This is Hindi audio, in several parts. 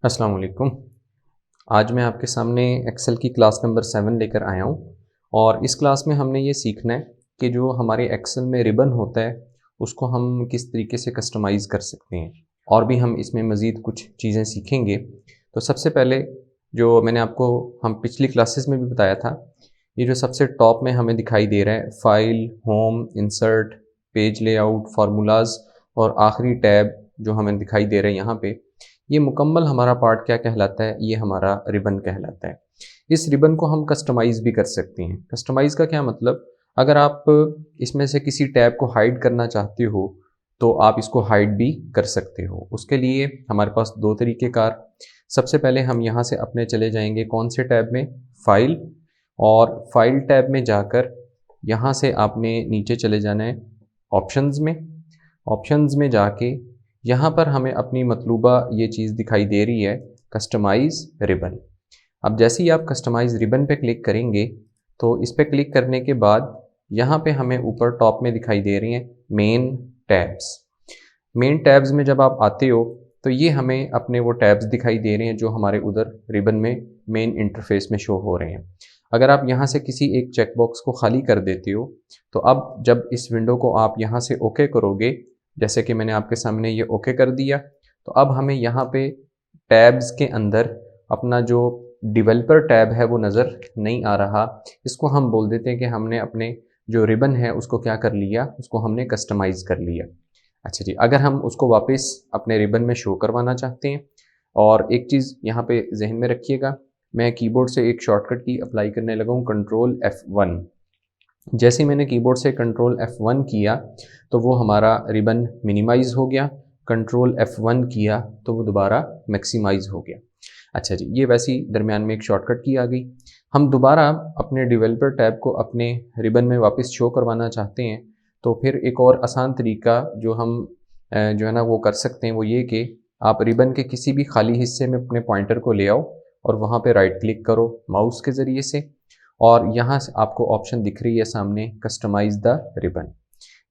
अस्सलाम वालेकुम। आज मैं आपके सामने एक्सेल की क्लास नंबर 7 लेकर आया हूँ और इस क्लास में हमने ये सीखना है कि जो हमारे एक्सेल में रिबन होता है उसको हम किस तरीके से कस्टमाइज़ कर सकते हैं और भी हम इसमें मज़ीद कुछ चीज़ें सीखेंगे। तो सबसे पहले जो मैंने आपको हम पिछली क्लासेस में भी बताया था, ये जो सबसे टॉप में हमें दिखाई दे रहा है file, home, insert, page layout, formulas और आखिरी टैब जो हमें दिखाई दे रहा है यहाँ पे, ये मुकम्मल हमारा पार्ट क्या कहलाता है? ये हमारा रिबन कहलाता है। इस रिबन को हम कस्टमाइज़ भी कर सकते हैं। कस्टमाइज़ का क्या मतलब? अगर आप इसमें से किसी टैब को हाइड करना चाहते हो, तो आप इसको हाइड भी कर सकते हो। उसके लिए हमारे पास 2 तरीक़ेकार। सबसे पहले हम यहाँ से अपने चले जाएँगे कौन से टैब में? फ़ाइल, और फ़ाइल टैब में जाकर यहाँ से आपने नीचे चले जाना है ऑप्शंस में। ऑप्शंस में जाके यहाँ पर हमें अपनी मतलूबा ये चीज़ दिखाई दे रही है, कस्टमाइज़ रिबन। अब जैसे ही आप कस्टमाइज़ रिबन पे क्लिक करेंगे, तो इस पे क्लिक करने के बाद यहाँ पे हमें ऊपर टॉप में दिखाई दे रही हैं मेन टैब्स। मेन टैब्स में जब आप आते हो, तो ये हमें अपने वो टैब्स दिखाई दे रहे हैं जो हमारे उधर रिबन में मेन इंटरफेस में शो हो रहे हैं। अगर आप यहाँ से किसी एक चेक बॉक्स को खाली कर देते हो, तो अब जब इस विंडो को आप यहाँ से ओके करोगे, जैसे कि मैंने आपके सामने ये ओके कर दिया, तो अब हमें यहाँ पे टैब्स के अंदर अपना जो डेवलपर टैब है वो नज़र नहीं आ रहा। इसको हम बोल देते हैं कि हमने अपने जो रिबन है उसको क्या कर लिया, उसको हमने कस्टमाइज़ कर लिया। अच्छा जी, अगर हम उसको वापस अपने रिबन में शो करवाना चाहते हैं, और एक चीज़ यहाँ पे ज़हन में रखिएगा, मैं कीबोर्ड से एक शॉर्टकट की अप्लाई करने लगा हूँ, कंट्रोल F1। जैसे ही मैंने कीबोर्ड से कंट्रोल F1 किया, तो वो हमारा रिबन मिनिमाइज़ हो गया। कंट्रोल F1 किया तो वो दोबारा मैक्सिमाइज़ हो गया। अच्छा जी, ये वैसी दरमियान में एक शॉर्टकट की आ गई। हम दोबारा अपने डेवलपर टैब को अपने रिबन में वापस शो करवाना चाहते हैं, तो फिर एक और आसान तरीका जो हम जो है ना वो कर सकते हैं, वो ये कि आप रिबन के किसी भी खाली हिस्से में अपने पॉइंटर को ले आओ और वहाँ पे राइट क्लिक करो माउस के ज़रिए से, और यहाँ से आपको ऑप्शन दिख रही है सामने कस्टमाइज़ द रिबन।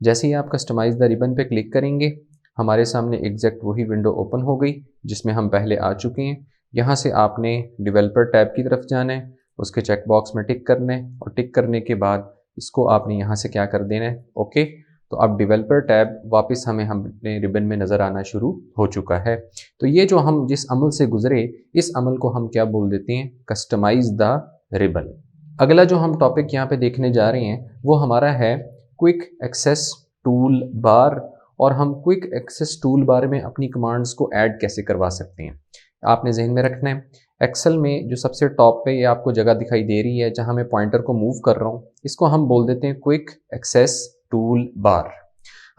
जैसे ही आप कस्टमाइज़ द रिबन पे क्लिक करेंगे, हमारे सामने एग्जैक्ट वही विंडो ओपन हो गई जिसमें हम पहले आ चुके हैं। यहाँ से आपने डेवलपर टैब की तरफ जाना है, उसके चेक बॉक्स में टिक करना है, और टिक करने के बाद इसको आपने यहाँ से क्या कर देना है, ओके। तो अब डेवलपर टैब वापस हमें अपने रिबन में नज़र आना शुरू हो चुका है। तो ये जो हम जिस अमल से गुज़रे, इस अमल को हम क्या बोल देते हैं? Customize the ribbon. अगला जो हम टॉपिक यहाँ पे देखने जा रहे हैं वो हमारा है क्विक एक्सेस टूल बार, और हम क्विक एक्सेस टूल बार में अपनी कमांड्स को ऐड कैसे करवा सकते हैं। आपने जहन में रखना है, एक्सेल में जो सबसे टॉप पे ये आपको जगह दिखाई दे रही है जहाँ मैं पॉइंटर को मूव कर रहा हूँ, इसको हम बोल देते हैं क्विक एक्सेस टूल बार।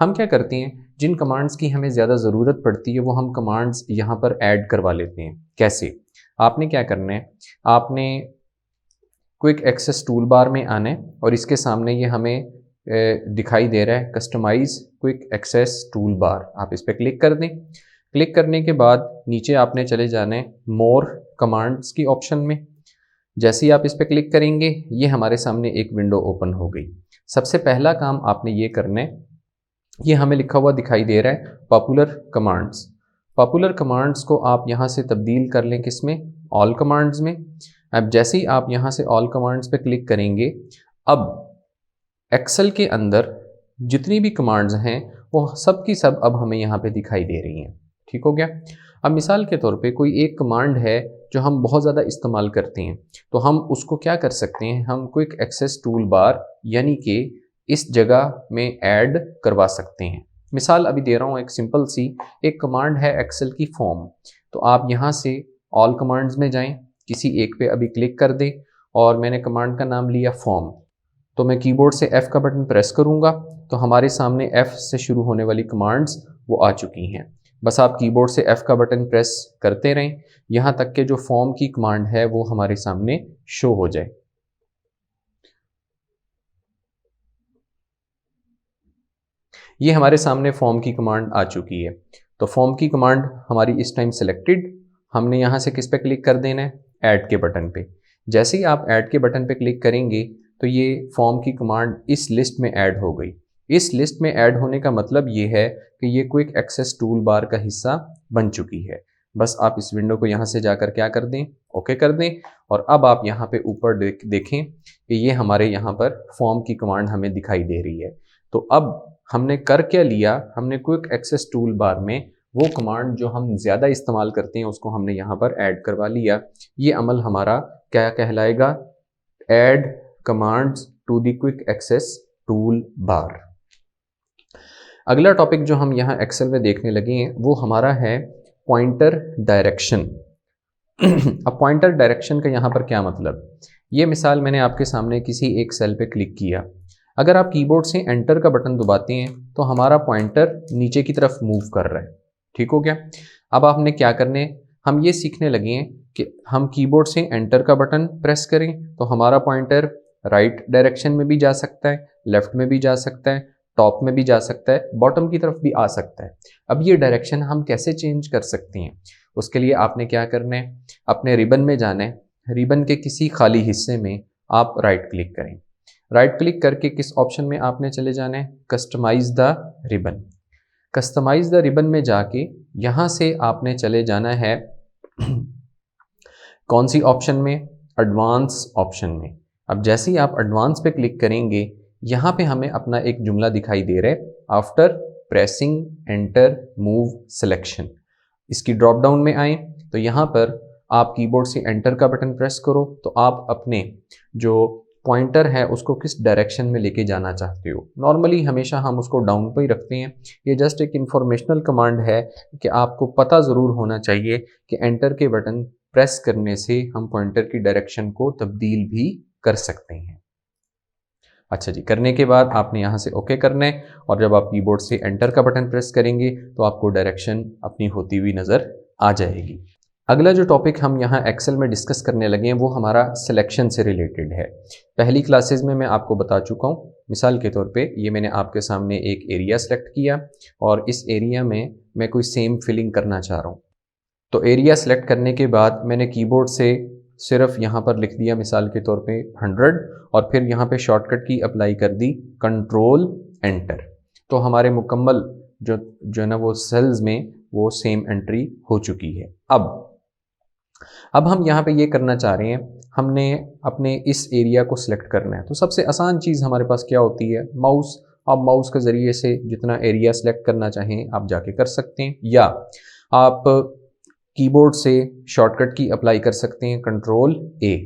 हम क्या करते हैं, जिन कमांड्स की हमें ज़्यादा ज़रूरत पड़ती है वो हम कमांड्स यहाँ पर ऐड करवा लेते हैं। कैसे? आपने क्या करना है, आपने क्विक एक्सेस टूल बार में आना है, और इसके सामने ये हमें दिखाई दे रहा है customize quick access toolbar. आप इस पर क्लिक कर दें। क्लिक करने के बाद नीचे आपने चले जाना है मोर कमांड्स की ऑप्शन में। जैसे ही आप इस पर क्लिक करेंगे, ये हमारे सामने एक विंडो ओपन हो गई। सबसे पहला काम आपने ये करना है, ये हमें लिखा हुआ दिखाई दे रहा है पॉपुलर कमांड्स। पॉपुलर कमांड्स को आप यहाँ से तब्दील कर लें किसमें? ऑल कमांड्स में। अब जैसे ही आप यहाँ से ऑल कमांड्स पे क्लिक करेंगे, अब एक्सेल के अंदर जितनी भी कमांड्स हैं वो सब की सब अब हमें यहाँ पे दिखाई दे रही हैं। ठीक हो गया? अब मिसाल के तौर पे कोई एक कमांड है जो हम बहुत ज़्यादा इस्तेमाल करते हैं, तो हम उसको क्या कर सकते हैं, हम क्विक एक्सेस टूल बार यानी कि इस जगह में ऐड करवा सकते हैं। मिसाल अभी दे रहा हूँ एक सिंपल सी, एक कमांड है एक्सेल की फॉर्म। तो आप यहाँ से ऑल कमांड्स में जाएं, किसी एक पे अभी क्लिक कर दें, और मैंने कमांड का नाम लिया फॉर्म। तो मैं कीबोर्ड से F का बटन प्रेस करूँगा, तो हमारे सामने F से शुरू होने वाली कमांड्स वो आ चुकी हैं। बस आप कीबोर्ड से F का बटन प्रेस करते रहें यहाँ तक कि जो फॉर्म की कमांड है वो हमारे सामने शो हो जाए। ये हमारे सामने फॉर्म की कमांड आ चुकी है। तो फॉर्म की कमांड हमारी इस टाइम सिलेक्टेड, हमने यहाँ से किस पे क्लिक कर देना है? ऐड के बटन पे। जैसे ही आप ऐड के बटन पे क्लिक करेंगे, तो ये फॉर्म की कमांड इस लिस्ट में ऐड हो गई। इस लिस्ट में ऐड होने का मतलब ये है कि ये क्विक एक्सेस टूल बार का हिस्सा बन चुकी है। बस आप इस विंडो को यहाँ से जाकर क्या कर दें, ओके कर दें। और अब आप यहाँ पे ऊपर देखें कि ये हमारे यहाँ पर फॉर्म की कमांड हमें दिखाई दे रही है। तो अब हमने कर क्या लिया, हमने क्विक एक्सेस टूल बार में वो कमांड जो हम ज़्यादा इस्तेमाल करते हैं उसको हमने यहाँ पर ऐड करवा लिया। ये अमल हमारा क्या कहलाएगा, add commands to the quick access toolbar. अगला टॉपिक जो हम यहाँ एक्सेल में देखने लगे हैं वो हमारा है पॉइंटर डायरेक्शन। अब पॉइंटर डायरेक्शन का यहाँ पर क्या मतलब, ये मिसाल मैंने आपके सामने किसी एक सेल पे क्लिक किया, अगर आप कीबोर्ड से एंटर का बटन दबाते हैं तो हमारा पॉइंटर नीचे की तरफ मूव कर रहा है, ठीक हो गया। अब आपने क्या करने, हम ये सीखने लगे हैं कि हम कीबोर्ड से एंटर का बटन प्रेस करें तो हमारा पॉइंटर राइट डायरेक्शन में भी जा सकता है, लेफ्ट में भी जा सकता है, टॉप में भी जा सकता है, बॉटम की तरफ भी आ सकता है। अब ये डायरेक्शन हम कैसे चेंज कर सकते हैं, उसके लिए आपने क्या करना है, अपने रिबन में जाना है, रिबन के किसी खाली हिस्से में आप राइट क्लिक करें, राइट क्लिक करके किस ऑप्शन में आपने चले जाना है, customize the ribbon. Customize the ribbon में जाके यहाँ से आपने चले जाना है कौन सी ऑप्शन में, एडवांस ऑप्शन में। अब जैसे ही आप एडवांस पे क्लिक करेंगे यहाँ पे हमें अपना एक जुमला दिखाई दे रहा है, after pressing enter move selection. इसकी ड्रॉप डाउन में आए तो यहाँ पर आप कीबोर्ड से एंटर का बटन प्रेस करो तो आप अपने जो पॉइंटर है उसको किस डायरेक्शन में लेके जाना चाहते हो। नॉर्मली हमेशा हम उसको डाउन पे ही रखते हैं, ये जस्ट एक इंफॉर्मेशनल कमांड है कि आपको पता ज़रूर होना चाहिए कि एंटर के बटन प्रेस करने से हम पॉइंटर की डायरेक्शन को तब्दील भी कर सकते हैं। अच्छा जी, करने के बाद आपने यहाँ से ओके करना है और जब आप कीबोर्ड से एंटर का बटन प्रेस करेंगे तो आपको डायरेक्शन अपनी होती हुई नज़र आ जाएगी। अगला जो टॉपिक हम यहाँ एक्सेल में डिस्कस करने लगे हैं वो हमारा सिलेक्शन से रिलेटेड है। पहली क्लासेस में मैं आपको बता चुका हूँ, मिसाल के तौर पे ये मैंने आपके सामने एक एरिया सेलेक्ट किया और इस एरिया में मैं कोई सेम फिलिंग करना चाह रहा हूँ। तो एरिया सेलेक्ट करने के बाद मैंने कीबोर्ड से सिर्फ यहाँ पर लिख दिया मिसाल के तौर पे 100 और फिर यहाँ पे शॉर्टकट की अप्लाई कर दी, कंट्रोल एंटर। तो हमारे मुकम्मल जो है ना वो सेल्स में वो सेम एंट्री हो चुकी है। अब हम यहाँ पे ये करना चाह रहे हैं, हमने अपने इस एरिया को सिलेक्ट करना है। तो सबसे आसान चीज़ हमारे पास क्या होती है, माउस। आप माउस के ज़रिए से जितना एरिया सेलेक्ट करना चाहें आप जाके कर सकते हैं, या आप कीबोर्ड से शॉर्टकट की अप्लाई कर सकते हैं, कंट्रोल ए।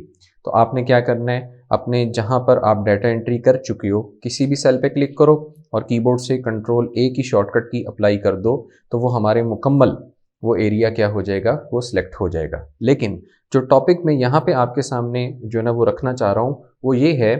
तो आपने क्या करना है, अपने जहाँ पर आप डाटा एंट्री कर चुके हो किसी भी सेल पे क्लिक करो और कीबोर्ड से कंट्रोल ए की शॉर्टकट की अप्लाई कर दो, तो वो हमारे मुकम्मल वो एरिया क्या हो जाएगा, वो सिलेक्ट हो जाएगा। लेकिन जो टॉपिक मैं यहाँ पे आपके सामने जो है ना वो रखना चाह रहा हूँ वो ये है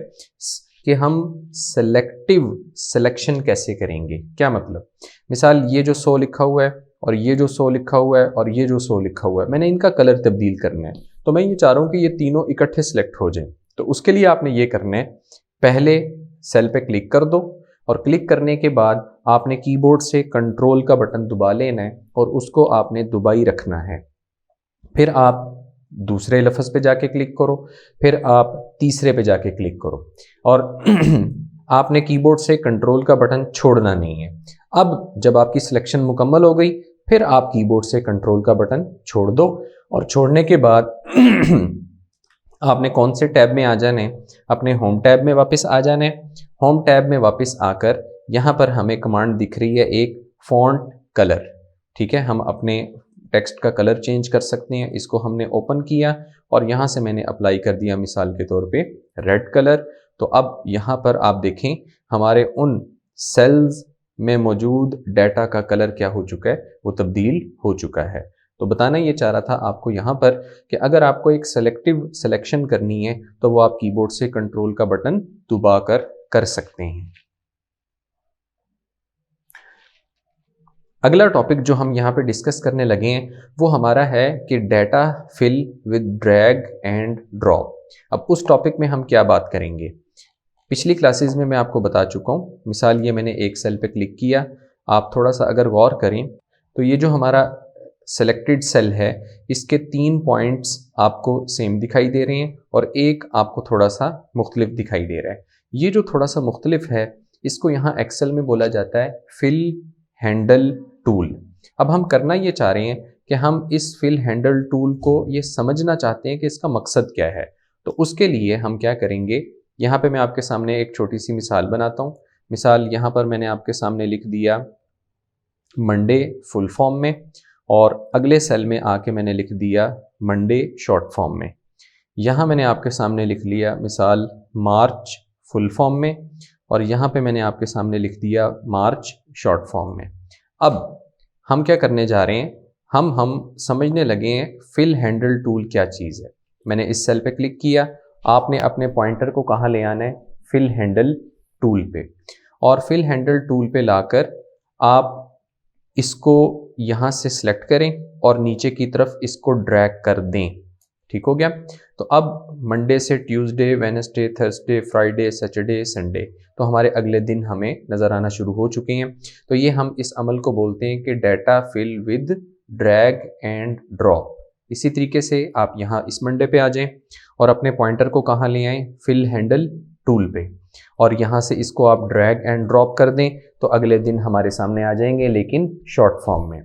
कि हम सेलेक्टिव सिलेक्शन कैसे करेंगे। क्या मतलब, मिसाल ये जो 100 लिखा हुआ है और ये जो 100 लिखा हुआ है और ये जो 100 लिखा हुआ है, मैंने इनका कलर तब्दील करना है। तो मैं ये चाह रहा हूँ कि ये तीनों इकट्ठे सिलेक्ट हो जाएं। तो उसके लिए आपने ये करना है, पहले सेल पे क्लिक कर दो और क्लिक करने के बाद आपने कीबोर्ड से कंट्रोल का बटन दबा लेना है और उसको आपने दबाई रखना है। फिर आप दूसरे लफ्ज़ पे जाके क्लिक करो, फिर आप तीसरे पे जाके क्लिक करो और आपने कीबोर्ड से कंट्रोल का बटन छोड़ना नहीं है। अब जब आपकी सिलेक्शन मुकम्मल हो गई फिर आप कीबोर्ड से कंट्रोल का बटन छोड़ दो और छोड़ने के बाद आपने कौन से टैब में आ जाना है, अपने होम टैब में वापस आ जाना है। होम टैब में वापस आकर यहाँ पर हमें कमांड दिख रही है एक फॉन्ट कलर, ठीक है। हम अपने टेक्स्ट का कलर चेंज कर सकते हैं। इसको हमने ओपन किया और यहाँ से मैंने अप्लाई कर दिया मिसाल के तौर पे रेड कलर। तो अब यहाँ पर आप देखें हमारे उन सेल्स में मौजूद डाटा का कलर क्या हो चुका है, वो तब्दील हो चुका है। तो बताना ये चाह रहा था आपको यहाँ पर कि अगर आपको एक सेलेक्टिव सिलेक्शन करनी है तो वो आप कीबोर्ड से कंट्रोल का बटन दबा कर सकते हैं। अगला टॉपिक जो हम यहाँ पे डिस्कस करने लगे हैं वो हमारा है कि data fill with drag and drop. अब उस टॉपिक में हम क्या बात करेंगे, पिछली क्लासेस में मैं आपको बता चुका हूँ। मिसाल ये मैंने एक सेल पे क्लिक किया, आप थोड़ा सा अगर गौर करें तो ये जो हमारा सेलेक्टेड सेल है इसके 3 पॉइंट्स आपको सेम दिखाई दे रहे हैं और एक आपको थोड़ा सा मुख्तलिफ दिखाई दे रहा है। ये जो थोड़ा सा मुख्तलिफ है इसको यहाँ एक्सेल में बोला जाता है फिल हैंडल टूल। अब हम करना ये चाह रहे हैं कि हम इस फिल हैंडल टूल को ये समझना चाहते हैं कि इसका मकसद क्या है। तो उसके लिए हम क्या करेंगे, यहाँ पे मैं आपके सामने एक छोटी सी मिसाल बनाता हूँ। मिसाल यहाँ पर मैंने आपके सामने लिख दिया मंडे फुल फॉर्म में, और अगले सेल में आके मैंने लिख दिया मंडे शॉर्ट फॉर्म में। यहाँ मैंने आपके सामने लिख लिया मिसाल मार्च फुल फॉर्म में, और यहाँ पे मैंने आपके सामने लिख दिया मार्च शॉर्ट फॉर्म में। अब हम क्या करने जा रहे हैं, हम समझने लगे हैं फिल हैंडल टूल क्या चीज़ है। मैंने इस सेल पे क्लिक किया, आपने अपने पॉइंटर को कहाँ ले आना है, फिल हैंडल टूल पे, और फिल हैंडल टूल पे लाकर आप इसको यहाँ से सिलेक्ट करें और नीचे की तरफ इसको ड्रैग कर दें। ठीक हो गया। तो अब मंडे से Tuesday, Wednesday, Thursday, Friday, Saturday, Sunday, तो हमारे अगले दिन हमें नज़र आना शुरू हो चुके हैं। तो ये हम इस अमल को बोलते हैं कि data fill with drag and drop. इसी तरीके से आप यहाँ इस मंडे पे आ जाएं और अपने पॉइंटर को कहाँ ले आएँ, फिल हैंडल टूल पे, और यहाँ से इसको आप ड्रैग एंड ड्रॉप कर दें तो अगले दिन हमारे सामने आ जाएंगे, लेकिन शॉर्ट फॉर्म में।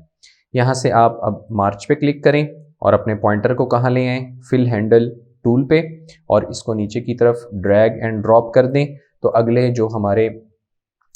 यहाँ से आप अब मार्च पे क्लिक करें और अपने पॉइंटर को कहाँ ले आएँ, फिल हैंडल टूल पे, और इसको नीचे की तरफ ड्रैग एंड ड्रॉप कर दें तो अगले जो हमारे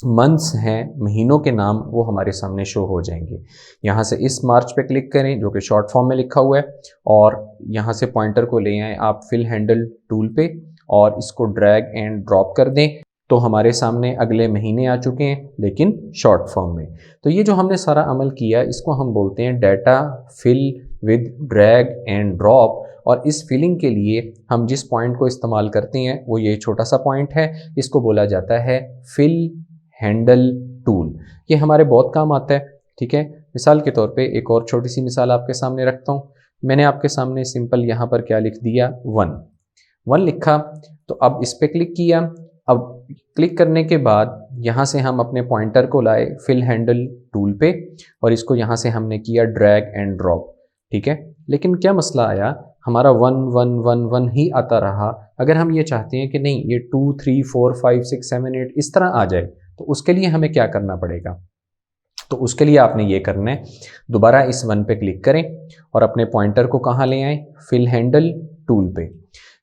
मंथ्स हैं, महीनों के नाम, वो हमारे सामने शो हो जाएंगे। यहाँ से इस मार्च पे क्लिक करें जो कि शॉर्ट फॉर्म में लिखा हुआ है, और यहाँ से पॉइंटर को ले आएँ आप फिल हैंडल टूल पे और इसको ड्रैग एंड ड्रॉप कर दें तो हमारे सामने अगले महीने आ चुके हैं, लेकिन शॉर्ट फॉर्म में। तो ये जो हमने सारा अमल किया इसको हम बोलते हैं data fill with drag and drop. और इस फिलिंग के लिए हम जिस पॉइंट को इस्तेमाल करते हैं वो ये छोटा सा पॉइंट है, इसको बोला जाता है फिल हैंडल टूल। ये हमारे बहुत काम आता है। ठीक है, मिसाल के तौर पे एक और छोटी सी मिसाल आपके सामने रखता हूँ। मैंने आपके सामने सिंपल यहाँ पर क्या लिख दिया, 1 लिखा। तो अब इस पर क्लिक किया। अब क्लिक करने के बाद यहाँ से हम अपने पॉइंटर को लाए फिल हैंडल टूल पे और इसको यहाँ से हमने किया ड्रैग एंड ड्रॉप। ठीक है, लेकिन क्या मसला आया, हमारा 1 1 1 1 ही आता रहा। अगर हम ये चाहते हैं कि नहीं ये 2 3 4 5 6 7 8 इस तरह आ जाए तो उसके लिए हमें क्या करना पड़ेगा, तो उसके लिए आपने ये करना है, दोबारा इस 1 पे क्लिक करें और अपने पॉइंटर को कहाँ ले आएँ, फिल हैंडल टूल पे।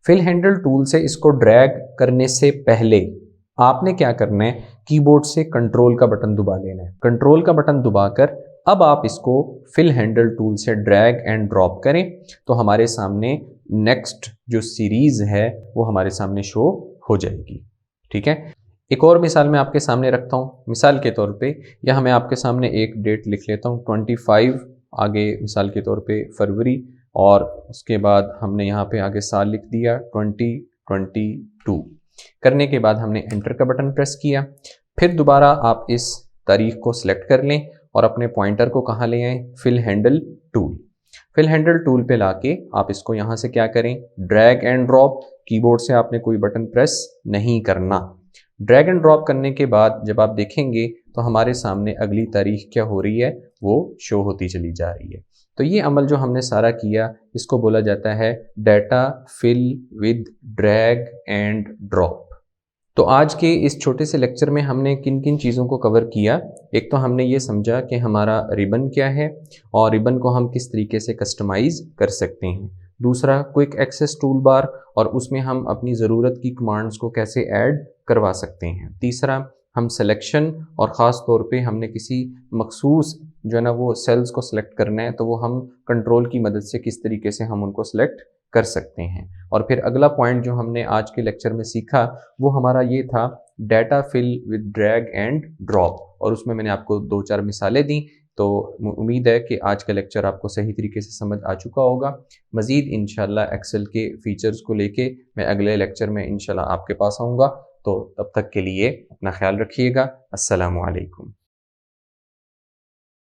फिल हैंडल टूल से इसको ड्रैग करने से पहले आपने क्या करना है, कीबोर्ड से कंट्रोल का बटन दबा लेना है। कंट्रोल का बटन दबाकर अब आप इसको फिल हैंडल टूल से ड्रैग एंड ड्रॉप करें तो हमारे सामने नेक्स्ट जो सीरीज़ है वो हमारे सामने शो हो जाएगी। ठीक है, एक और मिसाल मैं आपके सामने रखता हूँ। मिसाल के तौर पे यहाँ मैं आपके सामने एक डेट लिख लेता हूँ 25, आगे मिसाल के तौर पे फरवरी, और उसके बाद हमने यहाँ पे आगे साल लिख दिया 2022। करने के बाद हमने एंटर का बटन प्रेस किया। फिर दोबारा आप इस तारीख को सिलेक्ट कर लें और अपने पॉइंटर को कहाँ ले आएँ, fill handle tool. Fill handle tool पे लाके आप इसको यहाँ से क्या करें, ड्रैग एंड ड्रॉप। कीबोर्ड से आपने कोई बटन प्रेस नहीं करना। ड्रैग एंड ड्रॉप करने के बाद जब आप देखेंगे तो हमारे सामने अगली तारीख क्या हो रही है, वो शो होती चली जा रही है। तो ये अमल जो हमने सारा किया इसको बोला जाता है data fill with drag and drop. तो आज के इस छोटे से लेक्चर में हमने किन किन चीज़ों को कवर किया। एक तो हमने ये समझा कि हमारा रिबन क्या है और रिबन को हम किस तरीके से कस्टमाइज़ कर सकते हैं। दूसरा, क्विक एक्सेस टूल बार और उसमें हम अपनी ज़रूरत की कमांड्स को कैसे ऐड करवा सकते हैं। तीसरा, हम सिलेक्शन और ख़ास तौर पे हमने किसी मखसूस जो है ना वो सेल्स को सिलेक्ट करना है तो वो हम कंट्रोल की मदद से किस तरीके से हम उनको सिलेक्ट कर सकते हैं। और फिर अगला पॉइंट जो हमने आज के लेक्चर में सीखा वो हमारा ये था data fill with drag and drop, और उसमें मैंने आपको 2-4 मिसालें दी। तो उम्मीद है कि आज का लेक्चर आपको सही तरीके से समझ आ चुका होगा। मज़ीद इंशाल्लाह एक्सेल के फ़ीचर्स को लेके मैं अगले लेक्चर में इंशाल्लाह आपके पास आऊँगा। तो तब तक के लिए अपना ख्याल रखिएगा। अस्सलामु अलैकुम।